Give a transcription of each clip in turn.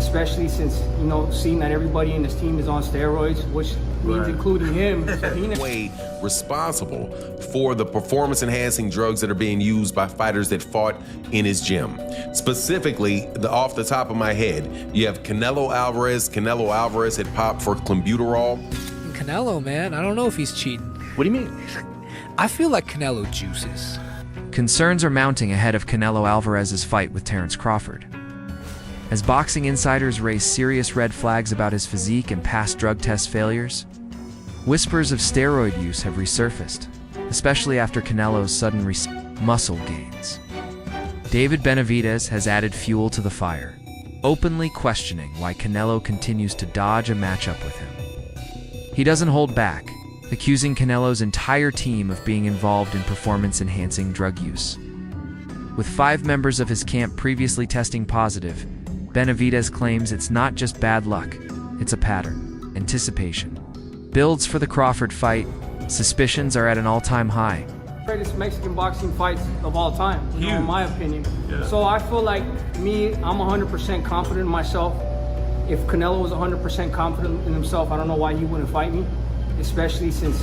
especially since, seeing that everybody in this team is on steroids, which means including him. So way responsible for the performance-enhancing drugs that are being used by fighters that fought in his gym. Specifically, off the top of my head, you have Canelo Alvarez. Canelo Alvarez had popped for clenbuterol. Canelo, man, I don't know if he's cheating. What do you mean? I feel like Canelo juices. Concerns are mounting ahead of Canelo Alvarez's fight with Terence Crawford. As boxing insiders raise serious red flags about his physique and past drug test failures, whispers of steroid use have resurfaced, especially after Canelo's sudden muscle gains. David Benavidez has added fuel to the fire, openly questioning why Canelo continues to dodge a matchup with him. He doesn't hold back, accusing Canelo's entire team of being involved in performance-enhancing drug use. With 5 members of his camp previously testing positive, Benavidez claims it's not just bad luck, it's a pattern. Anticipation builds for the Crawford fight. Suspicions are at an all-time high. Greatest Mexican boxing fights of all time, in my opinion. Yeah. So I feel like I'm 100% confident in myself. If Canelo was 100% confident in himself, I don't know why he wouldn't fight me. Especially since,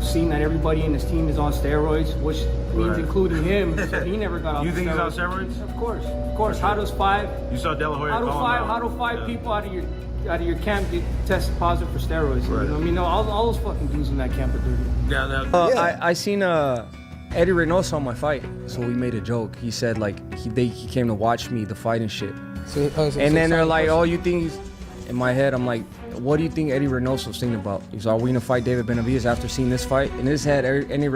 seeing that everybody in his team is on steroids, which means including him. So he never got off. You think steroids. he's on steroids? Of course. How does 5? You saw De La Hoya How do five people out of your camp get tested positive for steroids? Right. You know what I mean? No, all those fucking dudes in that camp are dirty. I seen Eddie Reynoso on my fight, so we made a joke. He said like he came to watch me the fight and shit. And then they're like, "Oh, you think he's?" In my head, I'm like, "What do you think Eddie Reynoso's thinking about?" He's like, "Are we gonna fight David Benavidez after seeing this fight?" In his head, Eddie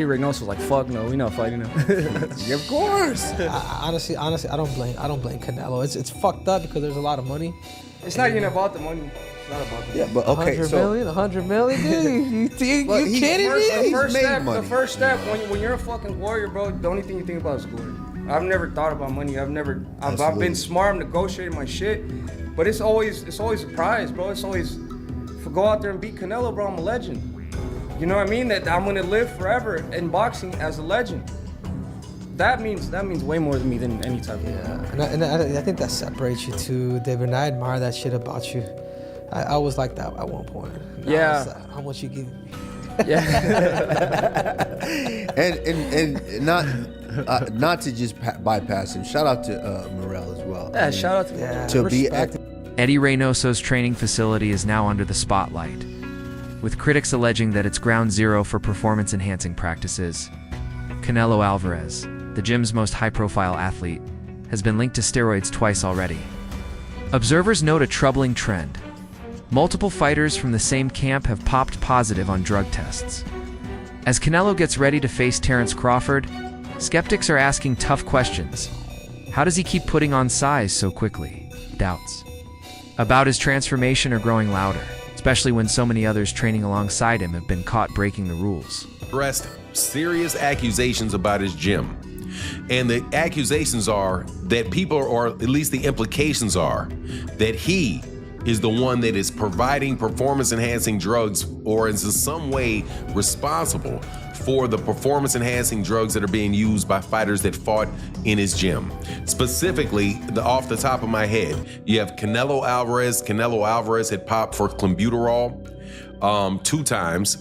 Reynoso's like, "Fuck no, we not fighting him." Yeah, of course. Honestly, I don't blame Canelo. It's fucked up because there's a lot of money. It's not even about the money. It's not about the money. Yeah, but okay, 100 million, dude. You kidding me? The first step when you're a fucking warrior, bro, the only thing you think about is glory. I've never thought about money. I've been smart. I'm negotiating my shit. But it's always a prize, bro. It's always, if I go out there and beat Canelo, bro, I'm a legend. You know what I mean? That I'm gonna live forever in boxing as a legend. That means way more to me than any type of. Yeah, and I think that separates you too, David. And I admire that shit about you. I was like that at one point. How much you give me? Yeah. and not to just bypass him. Shout out to Morel as well. Yeah, shout out to to be. Eddie Reynoso's training facility is now under the spotlight, with critics alleging that it's ground zero for performance-enhancing practices. Canelo Alvarez, the gym's most high-profile athlete, has been linked to steroids twice already. Observers note a troubling trend. Multiple fighters from the same camp have popped positive on drug tests. As Canelo gets ready to face Terence Crawford, skeptics are asking tough questions. How does he keep putting on size so quickly? Doubts about his transformation are growing louder, especially when so many others training alongside him have been caught breaking the rules. Addressed serious accusations about his gym. And the accusations are that people, or at least the implications are, that he is the one that is providing performance-enhancing drugs or is in some way responsible for the performance-enhancing drugs that are being used by fighters that fought in his gym. Specifically, off the top of my head, you have Canelo Alvarez. Canelo Alvarez had popped for clenbuterol 2 times.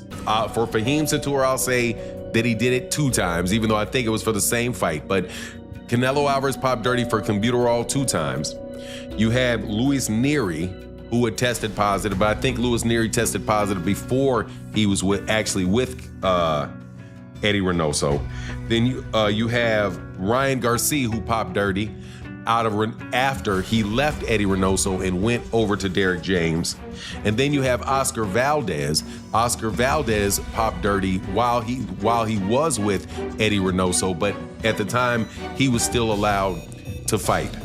For Fahim Satur, I'll say that he did it 2 times, even though I think it was for the same fight. But Canelo Alvarez popped dirty for clenbuterol 2 times. You have Luis Nery, who had tested positive, but I think Luis Nery tested positive before he was with Eddie Reynoso. Then you have Ryan Garcia, who popped dirty after he left Eddie Reynoso and went over to Derek James. And then you have Oscar Valdez. Oscar Valdez popped dirty while he was with Eddie Reynoso, but at the time he was still allowed to fight.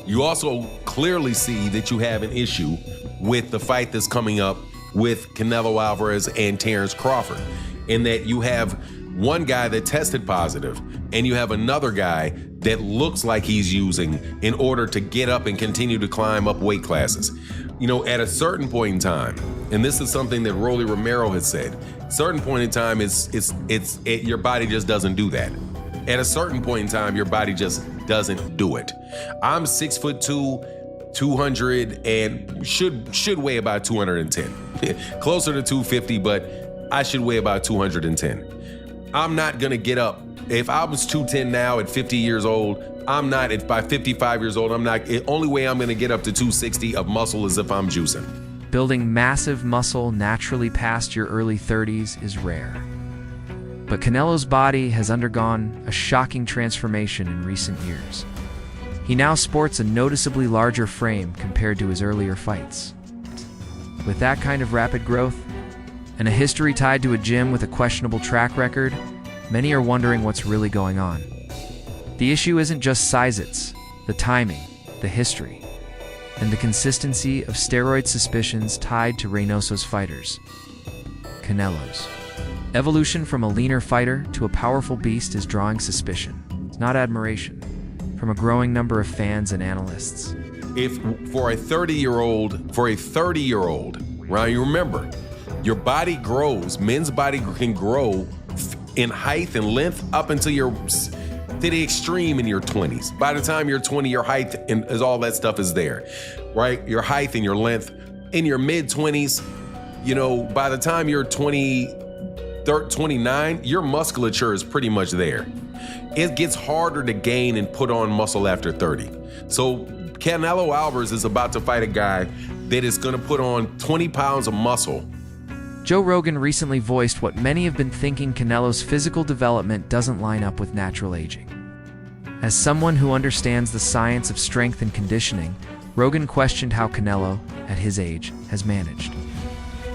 You also clearly see that you have an issue with the fight that's coming up with Canelo Alvarez and Terence Crawford, in that you have one guy that tested positive and you have another guy that looks like he's using in order to get up and continue to climb up weight classes. You know, at a certain point in time, and this is something that Rolly Romero has said, certain point in time, your body just doesn't do that. At a certain point in time, your body just doesn't do it. I'm 6'2", 200, and should weigh about 210. Closer to 250, but I should weigh about 210. I'm not gonna get up. If I was 210 now at 50 years old, I'm not. If by 55 years old, I'm not. The only way I'm gonna get up to 260 of muscle is if I'm juicing. Building massive muscle naturally past your early 30s is rare. But Canelo's body has undergone a shocking transformation in recent years. He now sports a noticeably larger frame compared to his earlier fights. With that kind of rapid growth, and a history tied to a gym with a questionable track record, many are wondering what's really going on. The issue isn't just size, it's the timing, the history, and the consistency of steroid suspicions tied to Reynoso's fighters, Canelo's. Evolution from a leaner fighter to a powerful beast is drawing suspicion, not admiration, from a growing number of fans and analysts. If for a 30-year-old, right, you remember, your body grows, men's body can grow in height and length up until you're to the extreme in your 20s. By the time you're 20, your height and all that stuff is there, right? Your height and your length. In your mid-20s, by the time you're 29, your musculature is pretty much there. It gets harder to gain and put on muscle after 30. So Canelo Alvarez is about to fight a guy that is gonna put on 20 pounds of muscle. Joe Rogan recently voiced what many have been thinking: Canelo's physical development doesn't line up with natural aging. As someone who understands the science of strength and conditioning, Rogan questioned how Canelo, at his age, has managed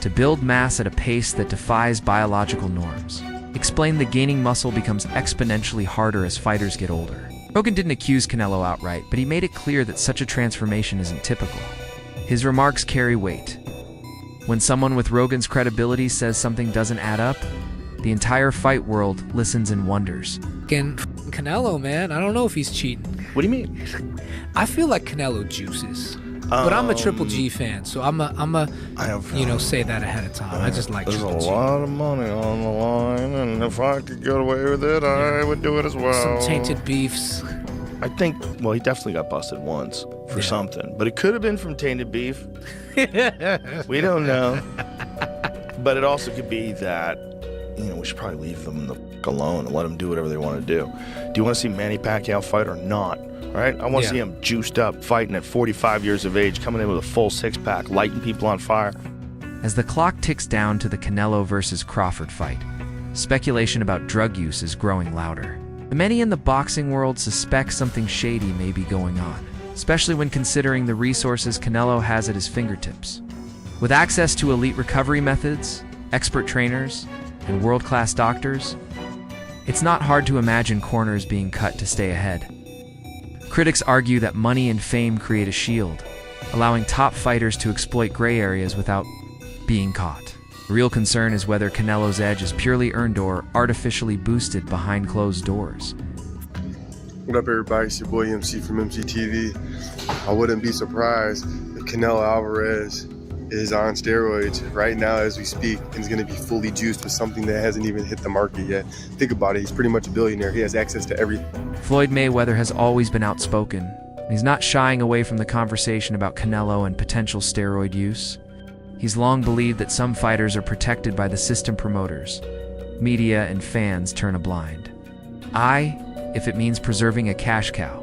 to build mass at a pace that defies biological norms. Explained that gaining muscle becomes exponentially harder as fighters get older. Rogan didn't accuse Canelo outright, but he made it clear that such a transformation isn't typical. His remarks carry weight. When someone with Rogan's credibility says something doesn't add up, the entire fight world listens and wonders. Again, Canelo, man, I don't know if he's cheating. What do you mean? I feel like Canelo juices. But I'm a Triple G fan, so I'm a say that ahead of time. I just like There's Triple a G. lot of money on the line, and if I could get away with it, I would do it as well. Some tainted beefs. I think, he definitely got busted once for something, but it could have been from tainted beef. We don't know. But it also could be that, we should probably leave them alone and let them do whatever they want to do. Do you want to see Manny Pacquiao fight or not? Right? I want to see him juiced up, fighting at 45 years of age, coming in with a full six-pack, lighting people on fire. As the clock ticks down to the Canelo versus Crawford fight, speculation about drug use is growing louder. Many in the boxing world suspect something shady may be going on, especially when considering the resources Canelo has at his fingertips. With access to elite recovery methods, expert trainers, and world-class doctors, it's not hard to imagine corners being cut to stay ahead. Critics argue that money and fame create a shield, allowing top fighters to exploit gray areas without being caught. The real concern is whether Canelo's edge is purely earned or artificially boosted behind closed doors. What up, everybody? It's your boy MC from MCTV. I wouldn't be surprised if Canelo Alvarez is on steroids right now as we speak and is going to be fully juiced with something that hasn't even hit the market yet. Think about it. He's pretty much a billionaire. He has access to everything. Floyd Mayweather has always been outspoken. He's not shying away from the conversation about Canelo and potential steroid use. He's long believed that some fighters are protected by the system promoters. Media and fans turn a blind eye if it means preserving a cash cow.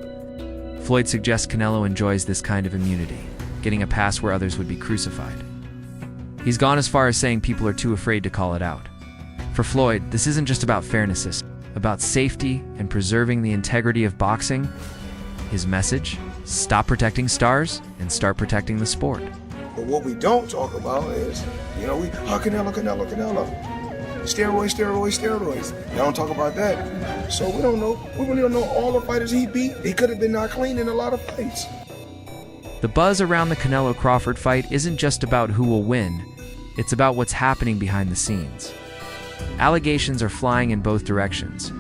Floyd suggests Canelo enjoys this kind of immunity, getting a pass where others would be crucified. He's gone as far as saying people are too afraid to call it out. For Floyd, this isn't just about fairness, it's about safety and preserving the integrity of boxing. His message: stop protecting stars and start protecting the sport. But what we don't talk about is, Canelo. Steroids. They don't talk about that. So we don't know. We really don't know all the fighters he beat. He could have been not clean in a lot of fights. The buzz around the Canelo-Crawford fight isn't just about who will win, it's about what's happening behind the scenes. Allegations are flying in both directions,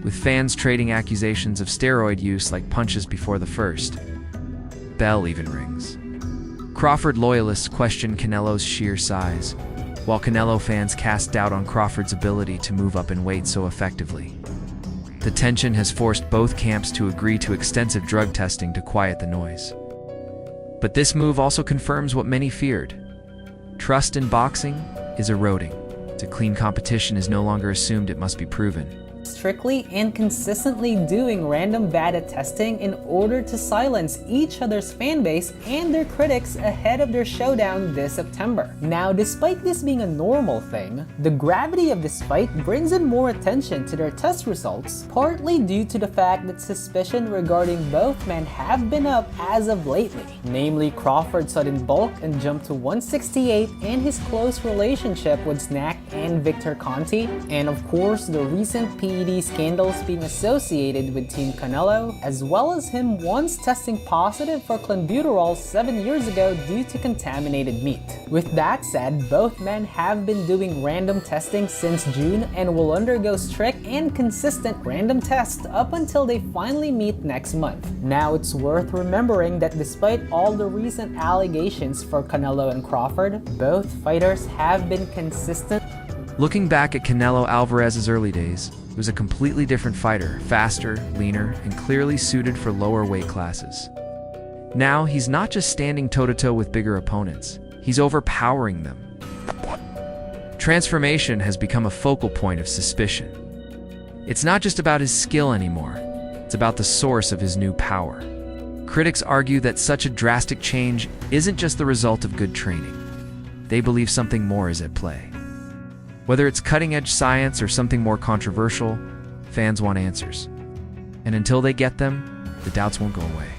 with fans trading accusations of steroid use like punches before the first bell even rings. Crawford loyalists question Canelo's sheer size, while Canelo fans cast doubt on Crawford's ability to move up in weight so effectively. The tension has forced both camps to agree to extensive drug testing to quiet the noise. But this move also confirms what many feared. Trust in boxing is eroding. To clean competition is no longer assumed, it must be proven. Strictly and consistently doing random data testing in order to silence each other's fan base and their critics ahead of their showdown this September. Now, despite this being a normal thing, the gravity of this fight brings in more attention to their test results, partly due to the fact that suspicion regarding both men have been up as of lately, namely Crawford's sudden bulk and jump to 168 and his close relationship with Snack and Victor Conti, and of course the recent PED scandals being associated with Team Canelo, as well as him once testing positive for clenbuterol 7 years ago due to contaminated meat. With that said, both men have been doing random testing since June and will undergo strict and consistent random tests up until they finally meet next month. Now, it's worth remembering that despite all the recent allegations for Canelo and Crawford, both fighters have been consistent. Looking back at Canelo Alvarez's early days, he was a completely different fighter, faster, leaner, and clearly suited for lower weight classes. Now, he's not just standing toe-to-toe with bigger opponents, he's overpowering them. Transformation has become a focal point of suspicion. It's not just about his skill anymore, it's about the source of his new power. Critics argue that such a drastic change isn't just the result of good training. They believe something more is at play. Whether it's cutting-edge science or something more controversial, fans want answers. And until they get them, the doubts won't go away.